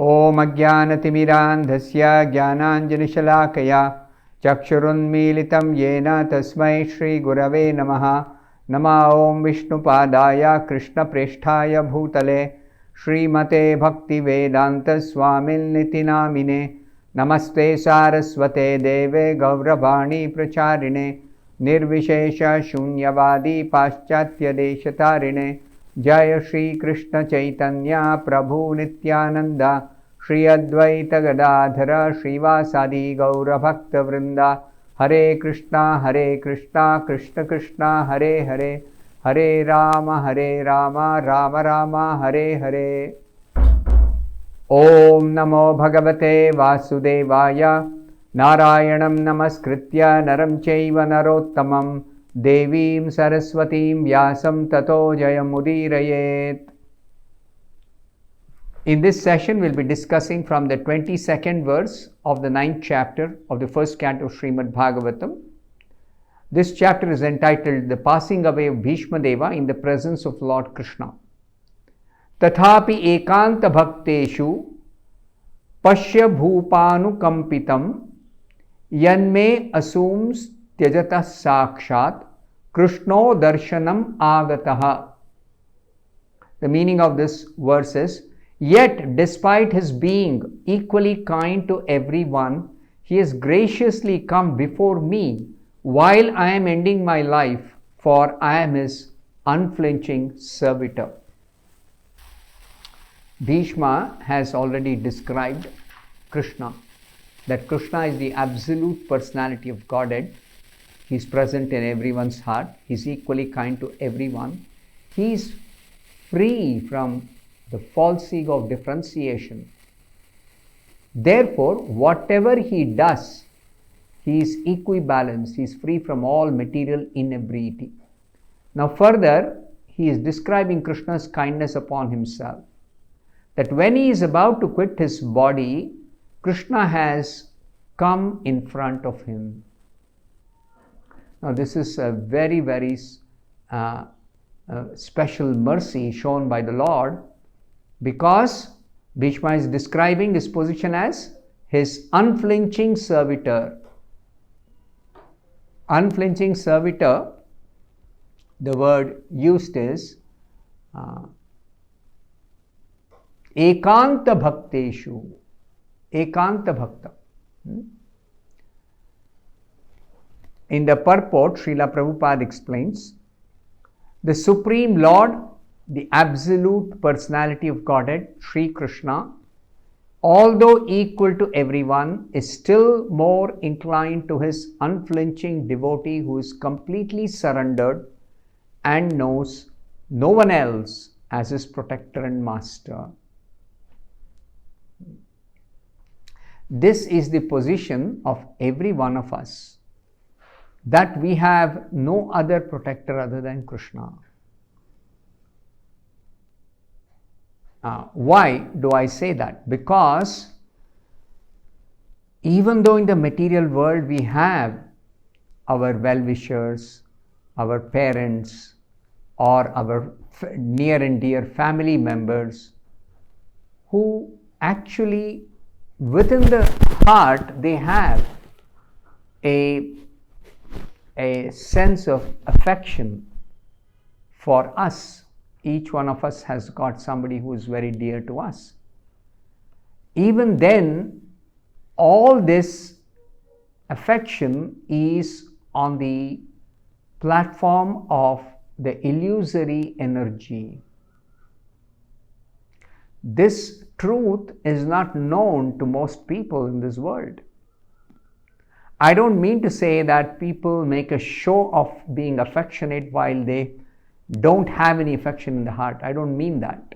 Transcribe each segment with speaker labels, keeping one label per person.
Speaker 1: ॐ अज्ञानतिमिरान्धस्य ज्ञानाञ्जनशलाकया चक्षुरुन्मीलितं येन तस्मै श्रीगुरवे नमः। नमः ॐ विष्णुपादाय कृष्णप्रेष्ठाय भूतले श्रीमते भक्तिवेदान्तस्वामिन्निति नामिने। नमस्ते सारस्वते देवे गौरवाणी प्रचारिणे निर्विशेषशून्यवादी पाश्चात्यदेशतारिणे। जय श्री कृष्ण चैतन्य प्रभु नित्यानंद श्री अद्वैत गदाधर श्रीवासादि गौरभक्तवृंद। हरे कृष्णा कृष्ण कृष्णा हरे हरे, हरे राम राम राम हरे हरे। ओम नमो भगवते वासुदेवाय। नारायणं नमस्कृत्य नरं चैव नरोत्तमं देवीं सरस्वतीं व्यासं ततो जयमुदीरयेत्। In this session, we'll be discussing from the 22nd verse of the 9th chapter of the first canto of Srimad-Bhagavatam. This chapter is entitled The Passing Away of Bhishma Deva in the Presence of Lord Krishna. Tathapi ekanta bhakteshu pashya bhupanukampitam yanme asums त्यजतः साक्षात् कृष्णो दर्शनम आगतः. The meaning of this verse is, yet despite his being equally kind to everyone, he has graciously come before me while I am ending my life, for I am his unflinching servitor. Bhishma has already described Krishna, that Krishna is the absolute personality of Godhead. He is present in everyone's heart. He is equally kind to everyone. He is free from the false ego of differentiation. Therefore, whatever he does, he is equibalanced. He is free from all material inebriety. Now further, he is describing Krishna's kindness upon himself. That when he is about to quit his body, Krishna has come in front of him. Now this is a very, very special mercy shown by the Lord, because Bhishma is describing his position as his unflinching servitor. Unflinching servitor, the word used is ekanta bhakteshu. Ekanta bhakta. In the purport, Srila Prabhupada explains, the Supreme Lord, the absolute personality of Godhead, Sri Krishna, although equal to everyone, is still more inclined to his unflinching devotee who is completely surrendered and knows no one else as his protector and master. This is the position of every one of us, that we have no other protector other than Krishna. Why do I say that? Because even though in the material world we have our well-wishers, our parents, or our near and dear family members, who actually within the heart they have a sense of affection for us. Each one of us has got somebody who is very dear to us. Even then, all this affection is on the platform of the illusory energy. This truth is not known to most people in this world. I don't mean to say that people make a show of being affectionate while they don't have any affection in the heart. I don't mean that.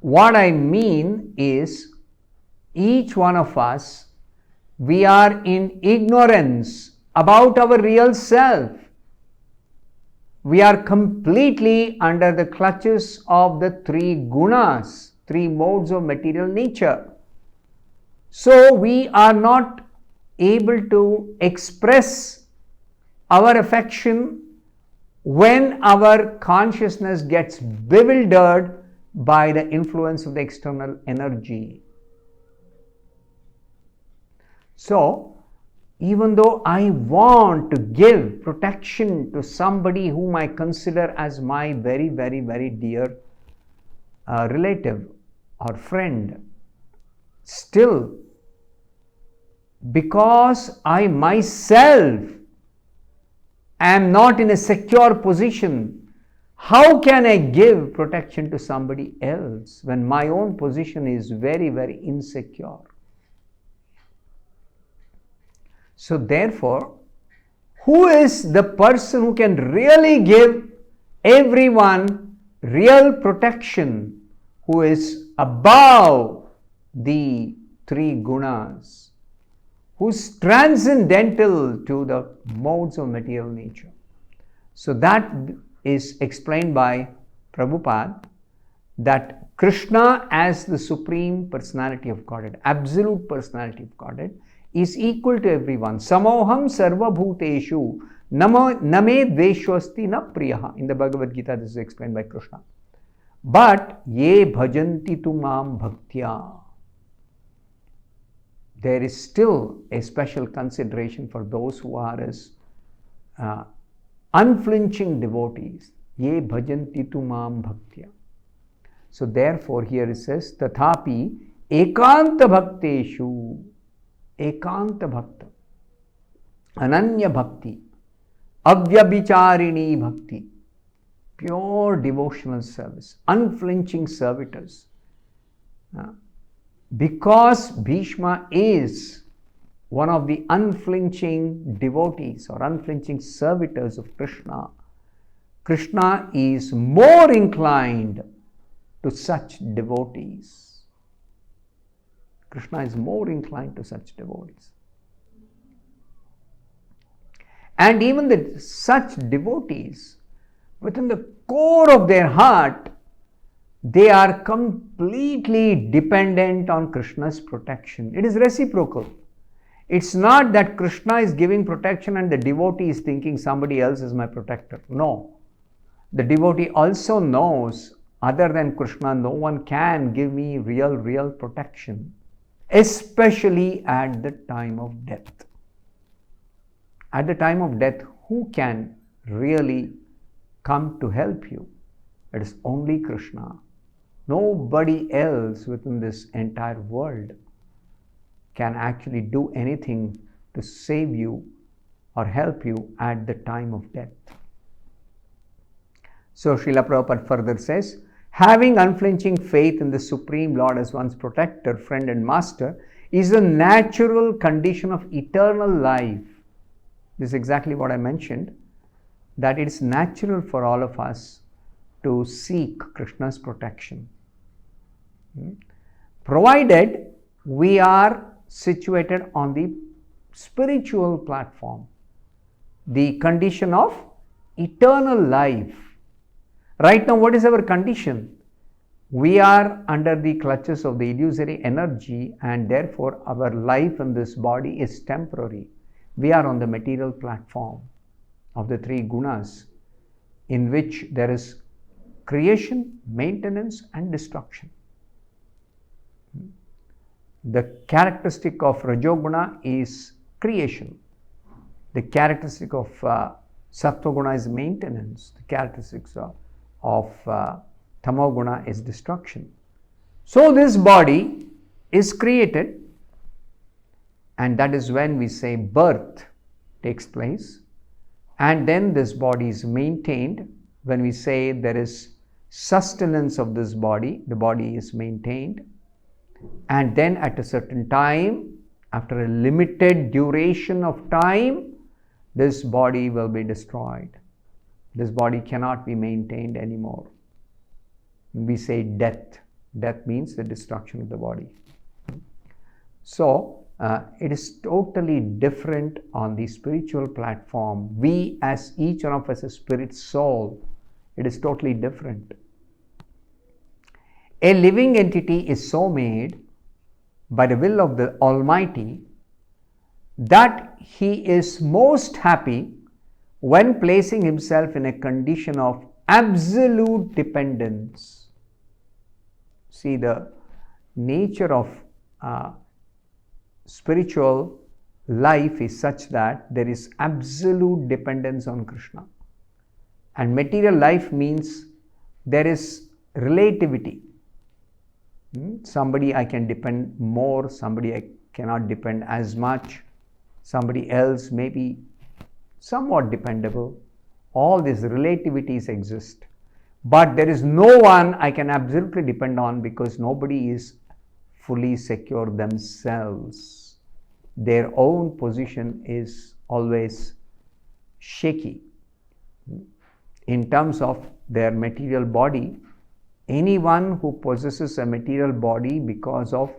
Speaker 1: What I mean is, each one of us, we are in ignorance about our real self. We are completely under the clutches of the three gunas, three modes of material nature. So we are not able to express our affection when our consciousness gets bewildered by the influence of the external energy. So, even though I want to give protection to somebody whom I consider as my very, very, very dear relative or friend, still, because I myself am not in a secure position, how can I give protection to somebody else when my own position is very, very insecure? So therefore, who is the person who can really give everyone real protection, who is above the three gunas, who is transcendental to the modes of material nature? So that is explained by Prabhupada, that Krishna as the Supreme Personality of Godhead, Absolute Personality of Godhead, is equal to everyone. Samoham sarva bhuteshu name dveshwasti na priyaha. In the Bhagavad Gita, this is explained by Krishna. But ye bhajanti tu mam bhaktya. There is still a special consideration for those who are as unflinching devotees. Ye bhajanti tu mam bhaktya. So therefore here it says, tathapi ekanta bhakteshu. Ekanta bhakta, ananya bhakti, avyabhicharini bhakti, pure devotional service, unflinching servitors. Because Bhishma is one of the unflinching devotees or unflinching servitors of Krishna, Krishna is more inclined to such devotees. Krishna is more inclined to such devotees. And even such devotees, within the core of their heart, they are completely dependent on Krishna's protection. It is reciprocal. It's not that Krishna is giving protection and the devotee is thinking somebody else is my protector. No. The devotee also knows, other than Krishna, no one can give me real protection. Especially at the time of death. At the time of death, who can really come to help you? It is only Krishna. Nobody else within this entire world can actually do anything to save you or help you at the time of death. So Srila Prabhupada further says, having unflinching faith in the Supreme Lord as one's protector, friend and master is a natural condition of eternal life. This is exactly what I mentioned, that it is natural for all of us to seek Krishna's protection. Provided we are situated on the spiritual platform, the condition of eternal life. Right now, what is our condition? We are under the clutches of the illusory energy, and therefore our life in this body is temporary. We are on the material platform of the three gunas, in which there is creation, maintenance and destruction. The characteristic of Rajoguna is creation. The characteristic of Sattva-guna is maintenance. The characteristics of Tamoguna is destruction. So this body is created, and that is when we say birth takes place, and then this body is maintained. When we say there is sustenance of this body, the body is maintained, and then at a certain time, after a limited duration of time, this body will be destroyed. This body cannot be maintained anymore. We say death. Death means the destruction of the body. So, it is totally different on the spiritual platform. We, as each one of us, a spirit soul, it is totally different. A living entity is so made by the will of the Almighty that he is most happy when placing himself in a condition of absolute dependence. See, the nature of spiritual life is such that there is absolute dependence on Krishna. And material life means there is relativity. Somebody I can depend more, somebody I cannot depend as much, somebody else may be somewhat dependable. All these relativities exist. But there is no one I can absolutely depend on, because nobody is fully secure themselves. Their own position is always shaky. In terms of their material body, anyone who possesses a material body because of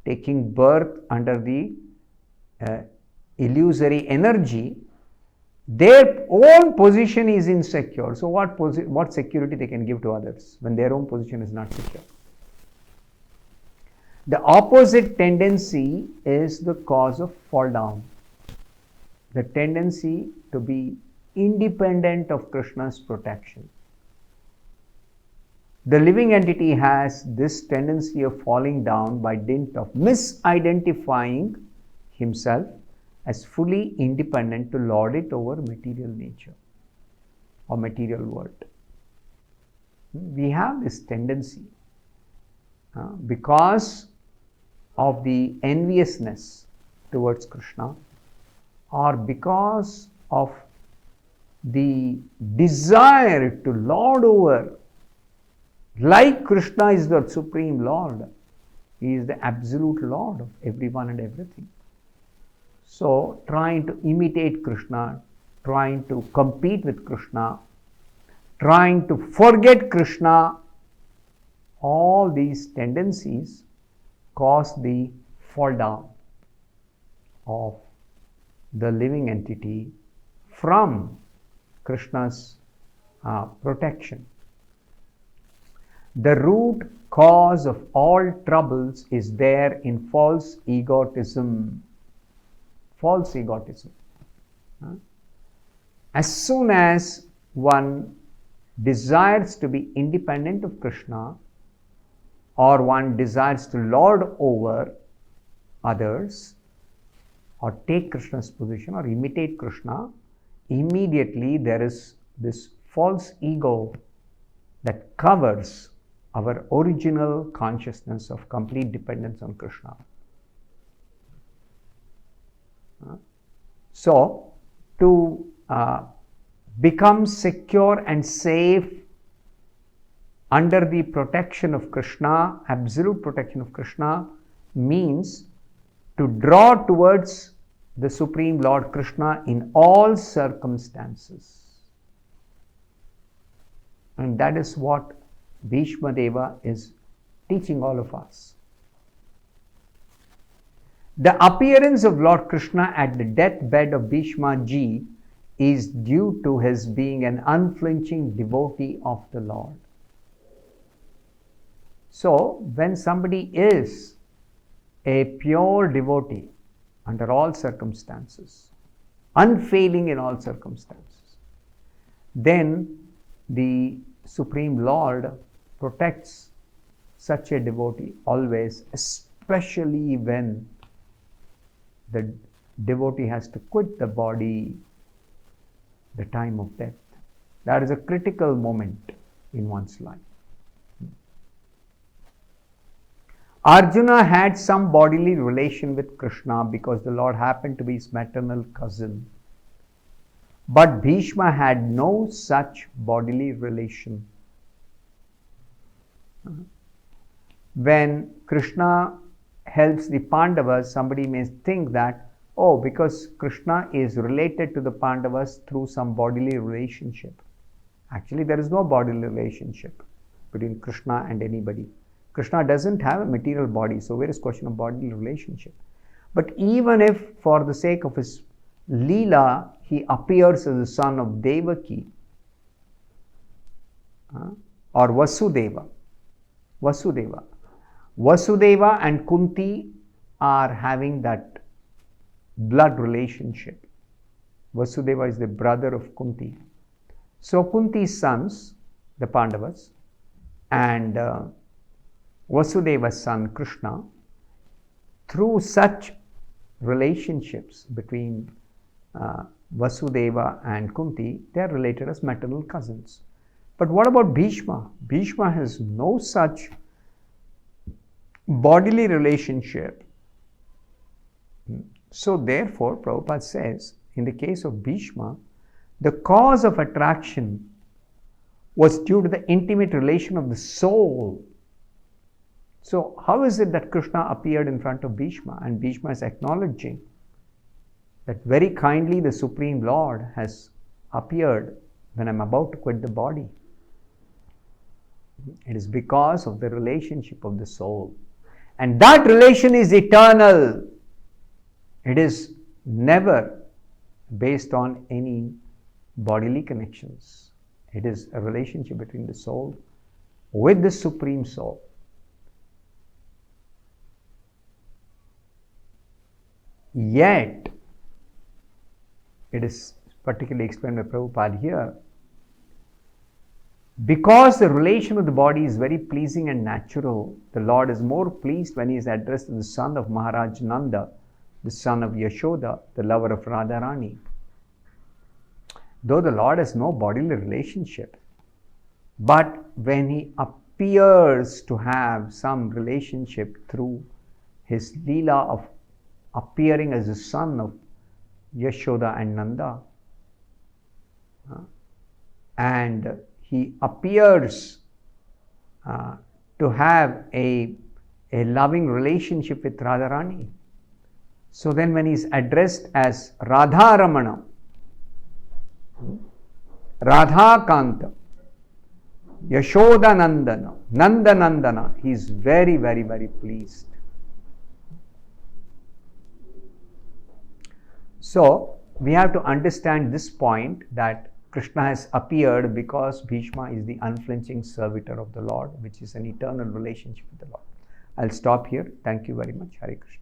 Speaker 1: taking birth under the illusory energy, their own position is insecure. So what security they can give to others when their own position is not secure? The opposite tendency is the cause of fall down. The tendency to be independent of Krishna's protection. The living entity has this tendency of falling down by dint of misidentifying himself as fully independent to lord it over material nature or material world. We have this tendency because of the enviousness towards Krishna, or because of the desire to lord over, like Krishna is the Supreme Lord. He is the absolute Lord of everyone and everything. So, trying to imitate Krishna, trying to compete with Krishna, trying to forget Krishna, all these tendencies cause the fall down of the living entity from Krishna's protection. The root cause of all troubles is there in false egotism. False egotism. As soon as one desires to be independent of Krishna, or one desires to lord over others, or take Krishna's position, or imitate Krishna, immediately there is this false ego that covers our original consciousness of complete dependence on Krishna. So, to become secure and safe under the protection of Krishna, absolute protection of Krishna, means to draw towards the Supreme Lord Krishna in all circumstances. And that is what Bhishma Deva is teaching all of us. The appearance of Lord Krishna at the deathbed of Bhishma Ji is due to his being an unflinching devotee of the Lord. So, when somebody is a pure devotee under all circumstances, unfailing in all circumstances, then the Supreme Lord protects such a devotee always, especially when the devotee has to quit the body, the time of death. That is a critical moment in one's life. Arjuna had some bodily relation with Krishna because the Lord happened to be his maternal cousin. But Bhishma had no such bodily relation. When Krishna helps the Pandavas, somebody may think that, oh, because Krishna is related to the Pandavas through some bodily relationship. Actually, there is no bodily relationship between Krishna and anybody. Krishna doesn't have a material body, so where is question of bodily relationship? But even if, for the sake of his Leela, he appears as the son of Devaki or Vasudeva. Vasudeva and Kunti are having that blood relationship. Vasudeva is the brother of Kunti. So Kunti's sons, the Pandavas, and Vasudeva's son Krishna, through such relationships between Vasudeva and Kunti, they are related as maternal cousins. But what about Bhishma? Bhishma has no such bodily relationship. So therefore, Prabhupada says, in the case of Bhishma, the cause of attraction was due to the intimate relation of the soul. So how is it that Krishna appeared in front of Bhishma, and Bhishma is acknowledging that very kindly the Supreme Lord has appeared when I am about to quit the body? It is because of the relationship of the soul. And that relation is eternal. It is never based on any bodily connections. It is a relationship between the soul with the Supreme Soul. Yet, it is particularly explained by Prabhupada here, because the relation of the body is very pleasing and natural, the Lord is more pleased when he is addressed to the son of Maharaj Nanda, the son of Yashoda, the lover of Radharani. Though the Lord has no bodily relationship, but when he appears to have some relationship through his Leela of appearing as the son of Yashoda and Nanda, and he appears to have a loving relationship with Radharani. So then when he is addressed as Radharamana, Radhakanta, Yashoda Nandana, Nanda Nandana, he is very, very, very pleased. So we have to understand this point, that Krishna has appeared because Bhishma is the unflinching servitor of the Lord, which is an eternal relationship with the Lord. I'll stop here. Thank you very much. Hare Krishna.